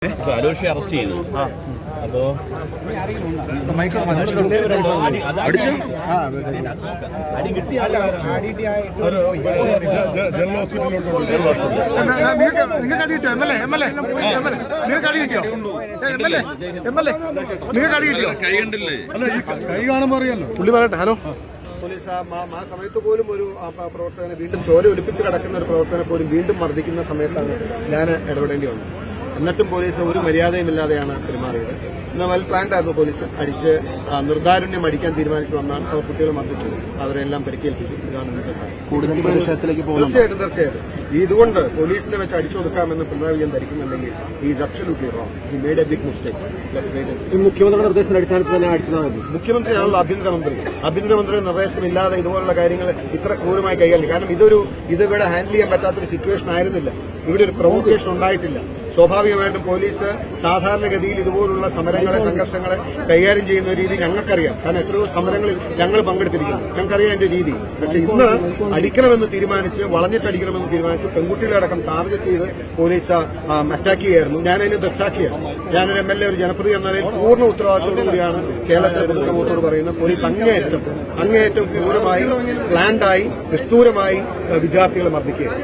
Aloshi arrest ചെയ്തു. അപ്പോ അടി കിട്ടിയ ജനറൽ കൈ കാണുമ്പോ അറിയാലോ പുള്ളി പറയട്ടെ. ഹലോ, പോലീസ് ആ സമയത്ത് പോലും ഒരു പ്രവർത്തകനെ വീണ്ടും ചോര ഒലിപ്പിച്ച് കിടക്കുന്ന ഒരു പ്രവർത്തകനെ പോലും വീണ്ടും മർദ്ദിക്കുന്ന സമയത്താണ് ഞാൻ ഇടപെടേണ്ടി വന്നത്. എന്നിട്ടും പോലീസ് ഒരു മര്യാദയുമില്ലാതെയാണ് പെരുമാറിയത്. എന്നാൽ വെൽ പ്ലാൻഡ് ആയിരുന്നു. പോലീസ് അടിച്ച് നിർദാരുണ്യം അടിക്കാൻ തീരുമാനിച്ചു വന്നാൽ കുട്ടികൾ മർദ്ദിച്ചു, അവരെല്ലാം പരിക്കേൽപ്പിച്ചു. ഇതാണ് ഇന്നത്തെ തീർച്ചയായിട്ടും ഇതുകൊണ്ട് പോലീസിനെ വെച്ച് അടിച്ചൊതുക്കാമെന്ന് പിണറായി വിജയൻ ധരിക്കുന്നുണ്ടെങ്കിൽ is absolutely wrong. He made a big mistake. മുഖ്യമന്ത്രിയുടെ നിർദ്ദേശത്തിന്റെ അടിസ്ഥാനത്തിൽ തന്നെ അടിച്ചതാ മതി. മുഖ്യമന്ത്രിയാണല്ലോ ആഭ്യന്തരമന്ത്രി നിർദ്ദേശമില്ലാതെ ഇതുപോലുള്ള കാര്യങ്ങൾ ഇത്ര ക്രൂരമായി കൈകാര്യം. കാരണം ഇതിവിടെ ഹാൻഡിൽ ചെയ്യാൻ പറ്റാത്തൊരു സിറ്റുവേഷൻ ആയിരുന്നില്ല. ഇവിടെ ഒരു പ്രൊവോക്കേഷൻ ഉണ്ടായിട്ടില്ല. സ്വാഭാവികമായിട്ടും പോലീസ് സാധാരണഗതിയിൽ ഇതുപോലുള്ള സമരങ്ങളെ സംഘർഷങ്ങളെ കൈകാര്യം ചെയ്യുന്ന രീതി ഞങ്ങൾക്കറിയാം. കാരണം എത്രയോ സമരങ്ങളിൽ ഞങ്ങൾ പങ്കെടുത്തിരിക്കുന്നു, ഞങ്ങൾക്കറിയാം എന്റെ രീതി. പക്ഷെ ഇന്ന് അടിക്കണമെന്ന് തീരുമാനിച്ച്, വളഞ്ഞിട്ടടിക്കണമെന്ന് തീരുമാനിച്ച് പെൺകുട്ടികളടക്കം ടാർഗറ്റ് ചെയ്ത് പോലീസ് അറ്റാക്ക് ചെയ്യായിരുന്നു. ഞാനതിന് ദൃക്സാക്ഷിയാണ്. ഞാനൊരു MLA, ഒരു ജനപ്രതി എന്ന നിലയിൽ പൂർണ്ണ ഉത്തരവാദിത്തോടുകൂടിയാണ് കേരളത്തിലെ പൊതുസമൂഹത്തോട് പറയുന്നത്. പോലീസ് അങ്ങേയറ്റം ക്രൂരമായി, പ്ലാൻഡായി, നിഷ്ഠൂരമായി വിദ്യാർത്ഥികളെ മർദ്ദിക്കുകയാണ്.